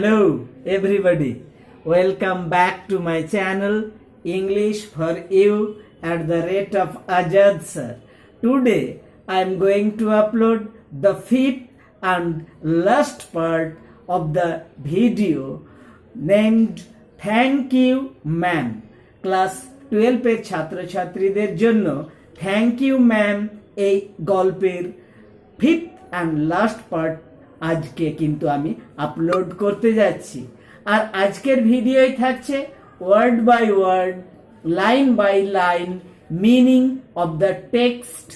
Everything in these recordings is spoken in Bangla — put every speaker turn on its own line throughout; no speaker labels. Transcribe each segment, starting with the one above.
Hello everybody, welcome back to my channel English for You at the rate of azadsir. Today I am going to upload the fifth and last part of the video named Thank You Ma'am. Class 12 এর ছাত্রছাত্রীদের জন্য Thank You Ma'am এই গল্পের ফিফথ অ্যান্ড লাস্ট পার্ট আজকে কিন্তু আমি আপলোড করতে যাচ্ছি। আর আজকের ভিডিওয় থাকছে word by word, line by line meaning of the text.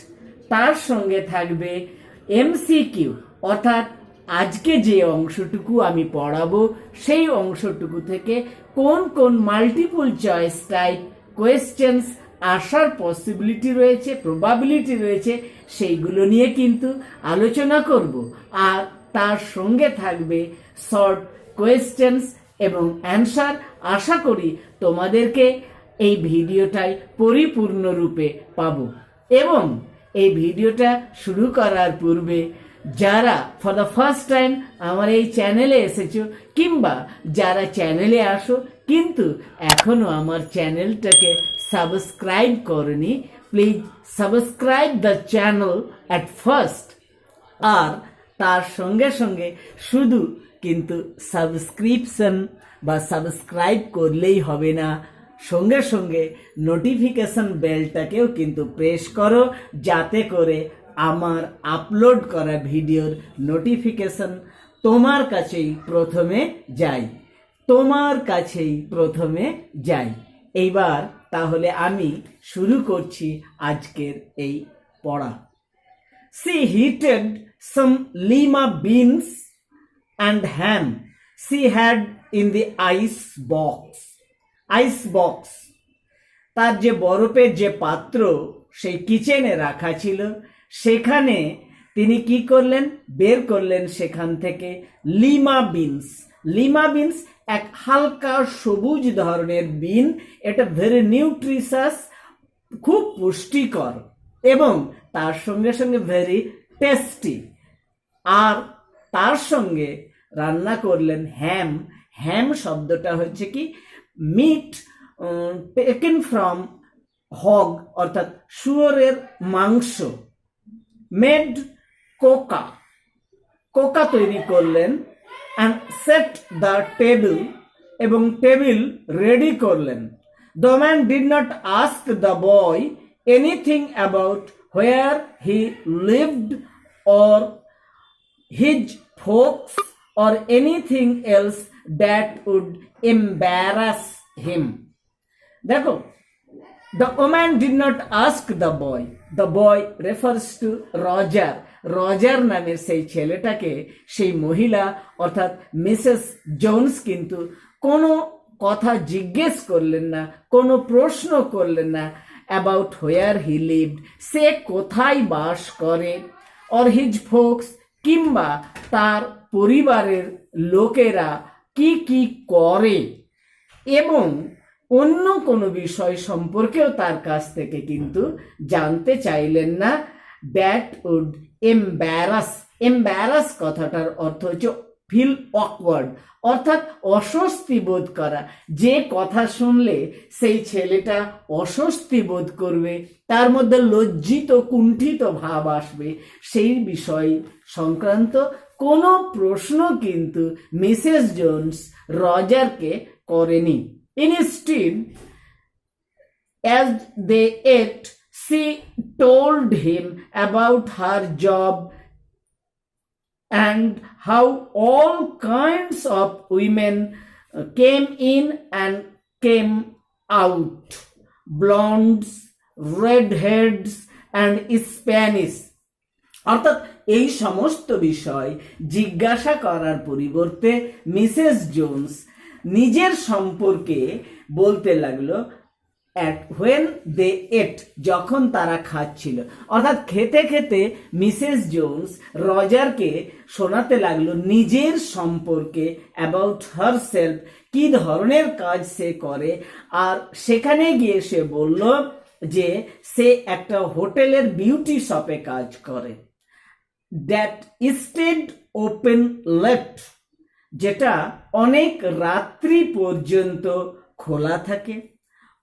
তার সঙ্গে থাকবে MCQ, অর্থাৎ আজকে যে অংশটুকু আমি পড়াবো সেই অংশটুকু থেকে কোন কোন মাল্টিপল চয়েস টাইপ কোয়েশ্চেন্স আসার পসিবিলিটি রয়েছে, প্রবাবিলিটি রয়েছে, সেইগুলো নিয়ে কিন্তু আলোচনা করব। আর তার সঙ্গে থাকবে শর্ট কোয়েশ্চেন্স এবং অ্যান্সার। আশা করি তোমাদেরকে এই ভিডিওটাই পরিপূর্ণরূপে পাবো। এবং এই ভিডিওটা শুরু করার পূর্বে যারা ফর দ্য ফার্স্ট টাইম আমার এই চ্যানেলে এসেছো, কিংবা যারা চ্যানেলে আসো কিন্তু এখনো আমার চ্যানেলটাকে সাবস্ক্রাইব করনি, please subscribe the channel at first. আর তার সঙ্গে সঙ্গে শুধু কিন্তু সাবস্ক্রিপশন বা সাবস্ক্রাইব করলেই হবে না, সঙ্গে সঙ্গে নোটিফিকেশন বেলটাকেও কিন্তু প্রেস করো, যাতে করে আমার আপলোড করা ভিডিওর নোটিফিকেশন তোমার কাছেই প্রথমে যাই। এইবার তাহলে আমি শুরু করছি আজকের এই পড়া। She heated some lima beans and ham she had in the ice box. তার যে বরফের যে পাত্র সেই কিচেনে রাখা ছিল, সেখানে তিনি কি করলেন, বের করলেন সেখান থেকে লিমা বিনস এক হালকা সবুজ ধরনের বিন। এটা ভেরি নিউট্রিশাস, খুব পুষ্টিকর এবং তার সঙ্গে সঙ্গে ভেরি টেস্টি। আর তার সঙ্গে রান্না করলেন হ্যাম শব্দটা হচ্ছে কি মিট টেকেন ফ্রম হগ, অর্থাৎ শুয়োরের মাংস। মেড কোকা তৈরি করলেন। অ্যান্ড সেট দ্য টেবিল, এবং টেবিল রেডি করলেন। The man did not ask the boy anything about where he lived or his folks or anything else that would embarrass him. দেখো, the woman did not ask the boy. The boy refers to Roger নামের সেই ছেলেটাকে সেই মহিলা অর্থাৎ মিসেস জোনস কিন্তু কোনো কথা জিজ্ঞেস করলেন না, কোনো প্রশ্ন করলেন না about where he lived, সে কোথায় বাস করে, or his folks, কিংবা তার পরিবারের লোকেরা কি কি করে, এবং অন্য কোনো বিষয় সম্পর্কেও তার কাছ থেকে কিন্তু জানতে চাইলেন না। that would embarrass কথাটার অর্থ হচ্ছে ফিল অকওয়ার্ড, অর্থাৎ অস্বস্তি বোধ করা। যে কথা শুনলে সেই ছেলেটা অস্বস্তি বোধ করবে, তার মধ্যে লজ্জিত কুণ্ঠিত ভাব আসবে, সেই বিষয় সংক্রান্ত কোনো প্রশ্ন কিন্তু মিসেস জোনস রজারকে করেনি। Instead, as they ate, she told him about her job and how all kinds of women came in and came out, blondes, redheads and Spanish. অর্থাৎ এই সমস্ত বিষয় জিজ্ঞাসা করার পরিবর্তে মিসেস জোনস নিজের সম্পর্কে বলতে লাগলো। when they ate, যখন তারা খাচ্ছিল, অর্থাৎ খেতে খেতে মিসেস জোনস রজারকে শোনাতে লাগলো নিজের সম্পর্কে, অ্যাবাউট হারসেলফ, কি ধরনের কাজ সে করে। আর সেখানে গিয়ে সে বলল যে সে একটা হোটেলের বিউটি শপে কাজ করে। দ্যাট স্টেড ওপেন লেট, যেটা অনেক রাত্রি পর্যন্ত খোলা থাকে।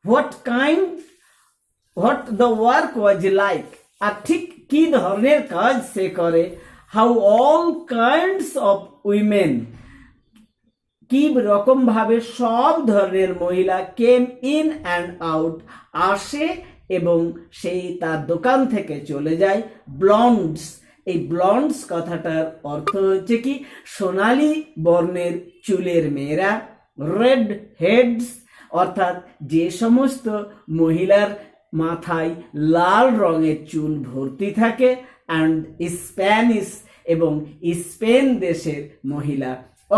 What the work was like, আর ঠিক কি ধরনের কাজ সে করে। How all kinds of women, কি রকম ভাবে সব ধরনের মহিলা কেম ইন অ্যান্ড আউট, আসে এবং সেই তার দোকান থেকে চলে যায়। ব্লন্ডস, এই ব্লন্ডস কথাটার অর্থ হচ্ছে কি সোনালী বর্ণের চুলের মেয়েরা। রেড হেডস, অর্থাৎ যে সমস্ত মহিলার মাথায় লাল রঙের চুল ভর্তি থাকে। অ্যান্ড স্প্যানিশ, এবং স্পেন দেশের মহিলা,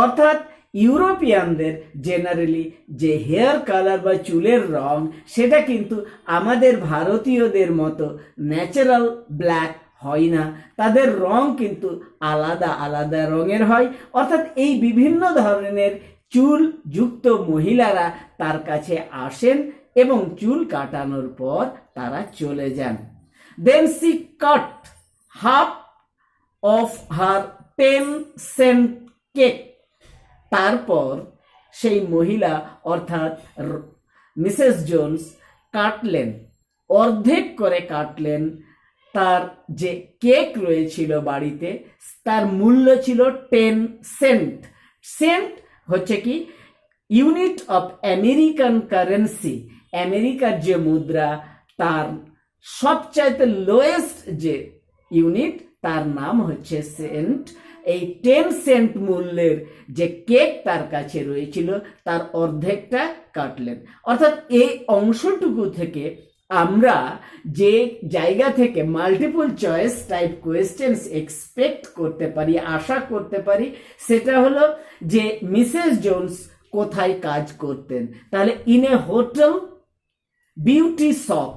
অর্থাৎ ইউরোপিয়ানদের জেনারেলি যে হেয়ার কালার বা চুলের রং সেটা কিন্তু আমাদের ভারতীয়দের মতো ন্যাচারাল ব্ল্যাক হয় না, তাদের রং কিন্তু আলাদা আলাদা রঙের হয়। অর্থাৎ এই বিভিন্ন ধরনের চুল যুক্ত মহিলারা তার কাছে আসেন এবং চুল কাটানোর পর তারা চলে যান। Then she cut half of her 10 cent cake, তারপর সেই মহিলা অর্থাৎ মিসেস জোন্স কাটলেন, অর্ধেক করে কাটলেন তার যে কেক রয়েছিল বাড়িতে, তার মূল্য ছিল 10 সেন্ট। সেন্ট হচ্ছে কি ইউনিট অফ আমেরিকান কারেন্সি, আমেরিকার যে মুদ্রা তার সবচাইতে লোয়েস্ট যে ইউনিট তার নাম হচ্ছে সেন্ট। এই 10 সেন্ট মূল্যের যে কেক তার কাছে রয়েছিল তার অর্ধেকটা কাটলেন। অর্থাৎ এই অংশটুকু থেকে আমরা যে জায়গা থেকে multiple choice type questions expect করতে পারি, আশা করতে পারি, সেটা হলো যে মিসেস জোন্স কোথায় কাজ করতেন। তাহলে in a hotel, beauty shop,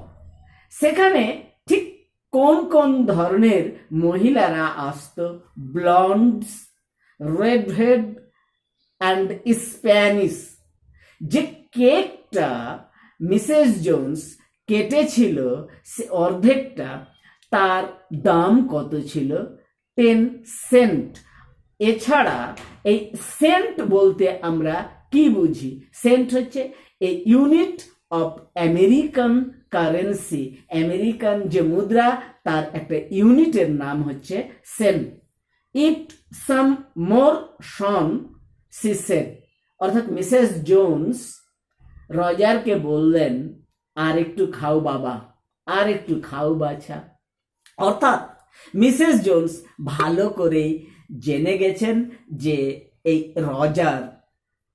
সেখানে ঠিক কোন কোন ধরনের মহিলারা আসতো। ব্লন্ডস, রেড হেড অ্যান্ড স্প্যানিশ। যে কেকটা মিসেস জোন্স কেটেছিল সে অর্ধেকটা, তার দাম কত ছিল? 10 সেন্ট। এছাড়া এই সেন্ট বলতে আমরা কি বুঝি? সেন্ট হচ্ছে a unit of American currency, American যে মুদ্রা তার একটা ইউনিটের নাম হচ্ছে cent. Eat some more son, she said, অর্থাৎ মিসেস জোন্স রজারকে বললেন আর একটু খাও বাবা, আর একটু খাও বাছা। অর্থাৎ মিসেস জোন্স ভালো করেই জেনে গেছেন যে এই রজার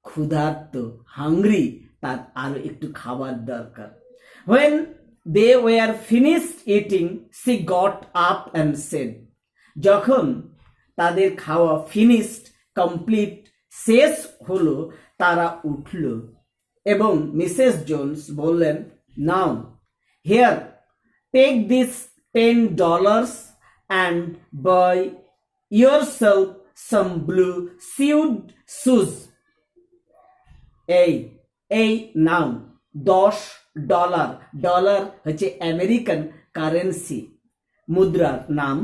ক্ষুধার্ত, হাংরি, তার আরো একটু খাবার দরকার। When they were finished eating, she got up and said, যখন তাদের খাওয়া ফিনিশড, কমপ্লিট, শেষ হলো, তারা উঠল এবং মিসেস জোন্স বললেন, now here take this $10 and buy yourself some blue suede shoes. এই নাও $10, ডলার হচ্ছে আমেরিকান কারেন্সি মুদ্রার নাম।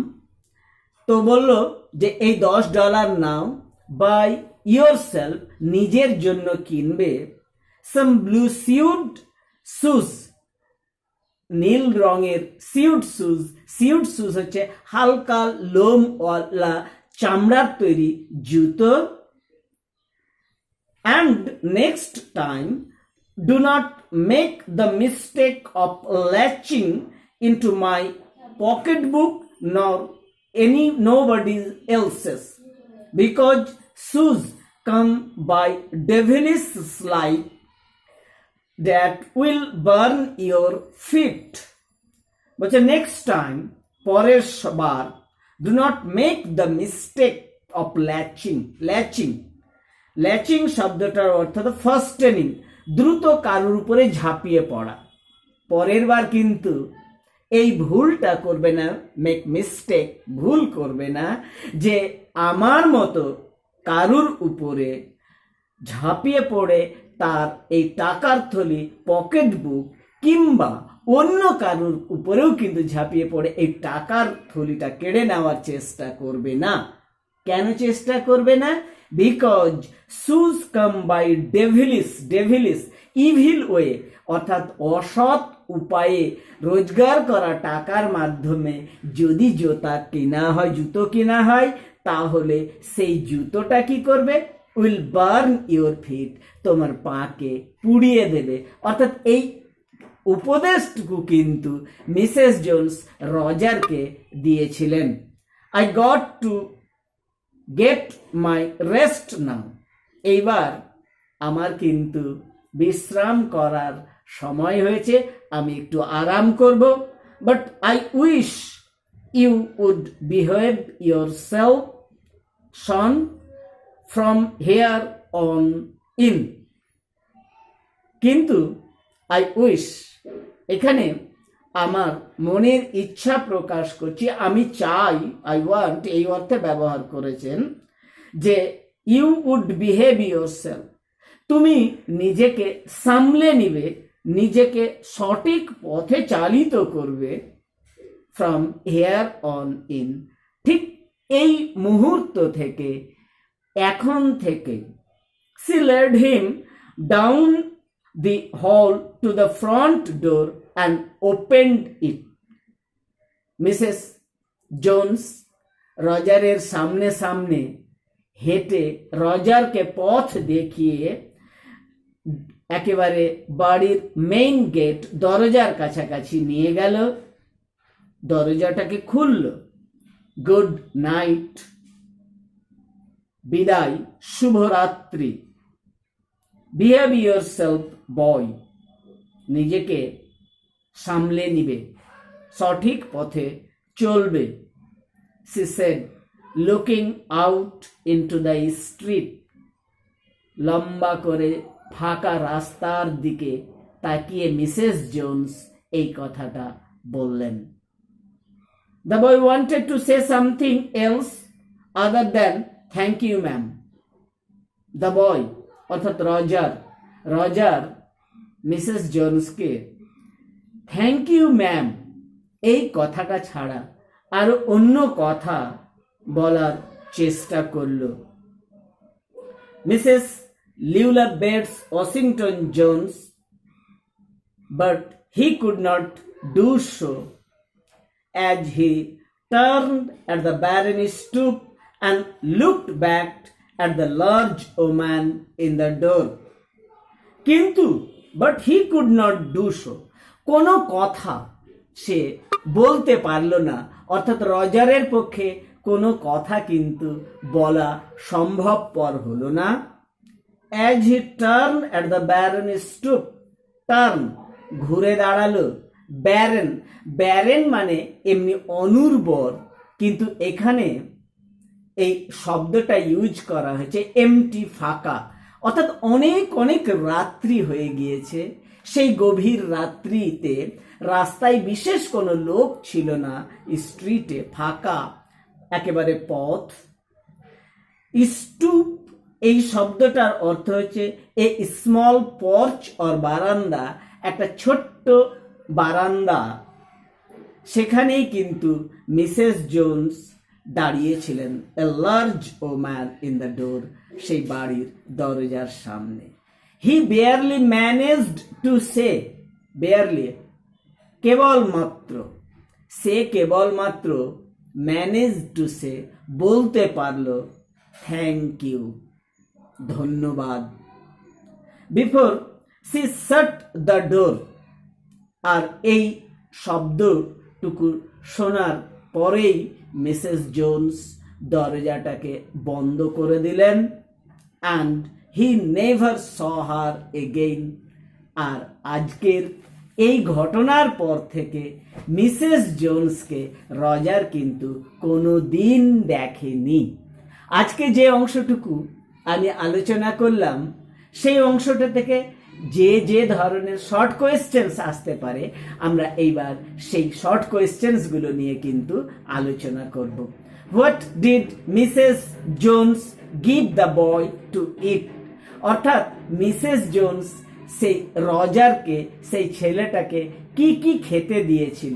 তো বলল যে এই $10 নাও, বাই ইয়োরসেলফ, নিজের জন্য কিনবে, সাম ব্লু সিউড শুজ, নীল রঙের সিউড শুজ। সিউড শুজ হচ্ছে হালকা লোমওয়ালা চামড়ার তৈরি জুতো। And next time, do not make the mistake of latching into my pocketbook nor nobody else's, because shoes come by devilish light that will burn your feet. But next time, পরের বার, do not make the mistake of latching শব্দটার অর্থ ফাস্টেনিং, দ্রুত কারোর উপরে ঝাঁপিয়ে পড়া। পরের বার কিন্তু এই ভুলটা করবে না, মেক মিস্টেক, ভুল করবে না যে আমার মতো কারুর উপরে ঝাঁপিয়ে পড়ে তার এই টাকার থলি, পকেট বুক, কিংবা অন্য কারুর উপরেও কিন্তু ঝাঁপিয়ে পড়ে এই টাকার থলিটা কেড়ে নেওয়ার চেষ্টা করবে না। কেন চেষ্টা করবে না? Because shoes come by devilish evil way, অর্থাৎ অসৎ উপায়ে রোজগার করা টাকার মাধ্যমে যদি জুতো কেনা হয় তাহলে সেই জুতোটা কি করবে? উইল বার্ন ইউর ফিট, তোমার পাকে পুড়িয়ে দেবে। অর্থাৎ এই উপদেশটুকু কিন্তু মিসেস জোন্স রজারকে দিয়েছিলেন। I got to get my rest now, এইবার আমার কিন্তু বিশ্রাম করার সময় হয়েছে, আমি একটু আরাম করব। But I wish you would behave yourself son from here on in. কিন্তু আই উইশ, এখানে আমার মনের ইচ্ছা প্রকাশ করছি, আমি চাই, আই ওয়ান্ট এই অর্থে ব্যবহার করেছেন যে ইউ উড বিহেভ ইয়োরসেলফ, তুমি নিজেকে সামলে নিবে, নিজেকে সঠিক পথে চালিত করবে, ফ্রম হেয়ার অন ইন, ঠিক এই মুহূর্ত থেকে, এখন থেকে। She led him down the hall to the front door and opened it. Mrs Jones রজারের সামনে সামনে হেঁটে রজারকে পথ দেখিয়ে একেবারে বাড়ির মেইন গেট দরজার কাছাকাছি নিয়ে গেল, দরজাটাকে খুলল। গুড নাইট, বিদায়, শুভরাত্রি। বিহেভ ইয়োরসেলফ বয়, নিজেকে সামলে নিবে, সঠিক পথে চলবে। She said, looking out into the street, লম্বা করে ফাঁকা রাস্তার দিকে তাকিয়ে মিসেস জোন্স এই কথাটা বললেন। The boy wanted to say something else other than thank you ma'am. The boy অর্থাৎ রজার মিসেস জোন্সকে থ্যাংক ইউ ম্যাম এই কথাটা ছাড়া আরো অন্য কথা বলার চেষ্টা করল। Mrs Luella Bates Washington Jones, but he could not do so as he turned at the baroness stoop and looked back at the large woman in the door. কিন্তু but he could not do so, কোনো কথা সে বলতে পারল না, অর্থাৎ রজারের পক্ষে কোনো কথা কিন্তু বলা সম্ভবপর হলো না। As he turned at the baroness stoop, turn ঘুরে দাঁড়ালো, ব্যারেন মানে এমনি অনুর্বর, কিন্তু এখানে এই শব্দটা ইউজ করা হয়েছে এমটি, ফাঁকা, অর্থাৎ অনেক অনেক রাত্রি হয়ে গিয়েছে। সেই গভীর রাত্রিতে রাস্তায় বিশেষ কোনো লোক ছিল না, স্ট্রিটে ফাঁকা একেবারে পথ। স্টুপ এই শব্দটার অর্থ হচ্ছে এ স্মল পর্চ অর বারান্দা, একটা ছোট্ট বারান্দা, সেখানেই কিন্তু মিসেস জোন্স দাঁড়িয়েছিলেন। A large woman in the door, সেই বাড়ির দরজার সামনে। He barely managed to say, barely কেবলমাত্র, সে কেবলমাত্র ম্যানেজ টু সে বলতে পারল থ্যাংক ইউ, ধন্যবাদ। Before she shut the door, আর এই শব্দটুকু শোনার পরেই মিসেস জোন্স দরজাটাকে বন্ধ করে দিলেন। And he never saw her again, আর আজকের এই ঘটনার পর থেকে মিসেস জোন্সকে রজার কিন্তু কোনো দিন দেখেনি। আজকে যে অংশটুকু আমি আলোচনা করলাম সেই অংশটা থেকে যে ধরনের শর্ট কোয়েশ্চেন্স আসতে পারে, আমরা এইবার সেই শর্ট কোয়েশ্চেন্সগুলো নিয়ে কিন্তু আলোচনা করব। What did Mrs Jones give the boy to eat, অর্থাৎ মিসেস জোন্স সেই রজারকে, সেই ছেলেটাকে কি কি খেতে দিয়েছিল।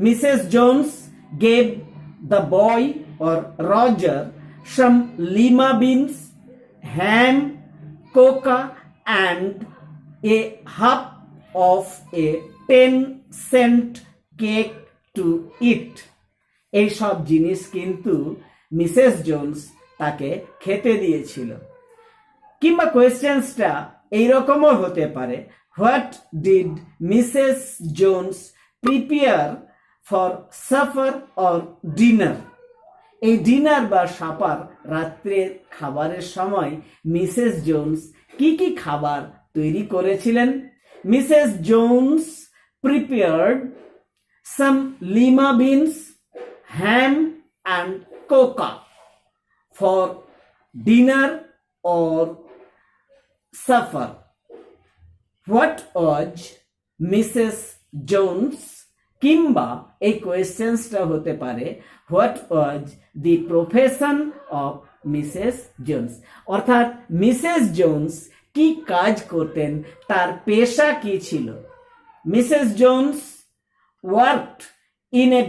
Mrs Jones gave the boy or Roger some lima beans, ham, coca, and a half of a 10-cent cake to eat. এই সব জিনিস কিন্তু মিসেস জোনস তাকে খেতে দিয়েছিল। কিংবা কোয়েশ্চেন্সটা এইরকমও হতে পারে, what did Mrs Jones prepare for supper or dinner? এই ডিনার বা সাপার, রাত্রের খাবারের সময় মিসেস জোনস কি কি খাবার তৈরি করেছিলেন? Mrs Jones prepared some lima beans, ham and coca for dinner or supper. What was Mrs. Jones? কিংবা এই কোয়েশ্চেন্সটা হতে পারে, what was the profession of Mrs Jones? অর্থাৎ মিসেস জোনস কি কাজ করতেন, তার পেশা কি ছিল? Mrs Jones worked in a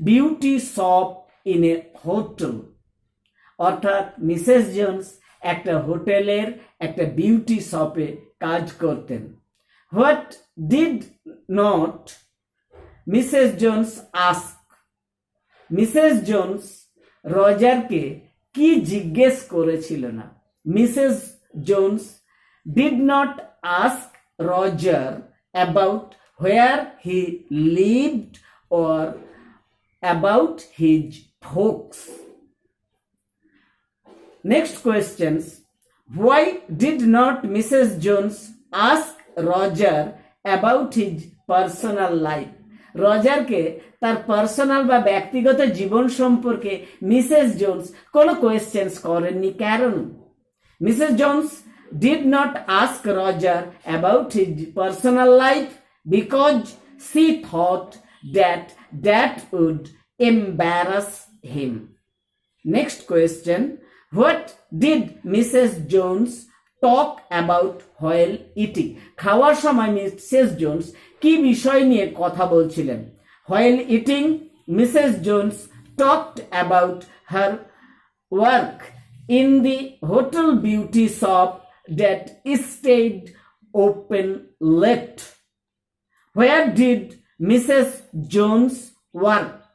beauty shop in a hotel. অর্থাৎ মিসেস জোনস একটা হোটেলের একটা বিউটি শপে কাজ করতেন। What did not Mrs Jones ask? Mrs Jones রজারকে কি জিজ্ঞেস করেছিল না? Mrs Jones did not ask Roger about where he lived or about his folks. Next questions. Why did not Mrs. Jones ask Roger about his personal life? রজারকে তার পার্সোনাল বা ব্যক্তিগত জীবন সম্পর্কে মিসেস জোনস কোনো কোয়েশ্চেন্স করেননি, কারণ Mrs Jones did not ask Roger about his personal life because she thought that would embarrass him. Next question. What did Mrs. Jones talk about while eating? খাওয়ার সময় মিসেস জোনস কি বিষয় নিয়ে কথা বলছিলেন? While eating, Mrs. Jones talked about her work in the hotel beauty shop that stayed open late. Where did Mrs Jones worked?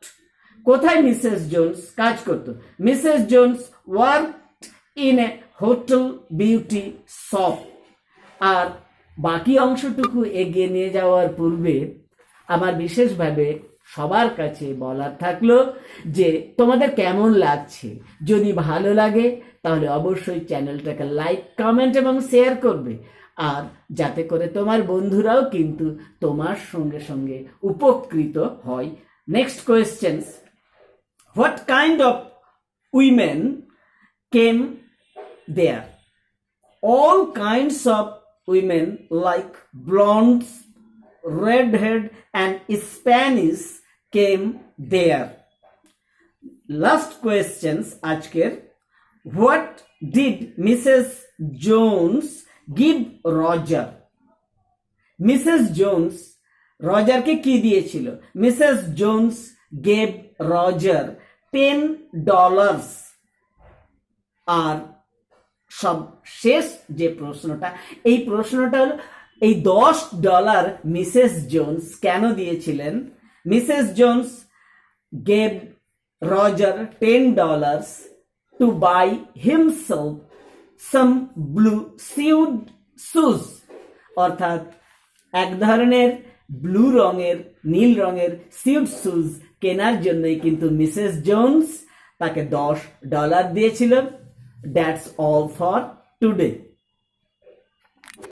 কোথায় মিসেস জোনস কাজ করত? Mrs Jones worked in a hotel beauty shop. আর বাকি অংশটুকু এগিয়ে নিয়ে যাওয়ার পূর্বে আমার বিশেষভাবে সবার কাছে বলার থাকলো যে তোমাদের কেমন লাগছে। যদি ভালো লাগে তাহলে অবশ্যই চ্যানেলটাকে লাইক, কমেন্ট এবং শেয়ার করবে, আর যাতে করে তোমার বন্ধুরাও কিন্তু তোমার সঙ্গে সঙ্গে উপকৃত হয়। Next questions. What kind of women came there? All kinds of women like blondes, red head and Spanish came there. Last questions আজকের. What did Mrs. Jones give Roger? Mrs. Jones রজারকে কি দিয়েছিল? Mrs. Jones gave Roger $10. আর সব শেষ যে প্রশ্নটা, এই প্রশ্নটা হলো এই $10 মিসেস জোনস কেন দিয়েছিলেন? Mrs Jones gave Roger $10 to buy himself some blue suede shoes. অর্থাৎ এক ধরনের ব্লু রঙের, নীল রঙের সুইড শুজ কেনার জন্যই কিন্তু মিসেস জোনস তাকে $10 দিয়েছিল। That's all for today.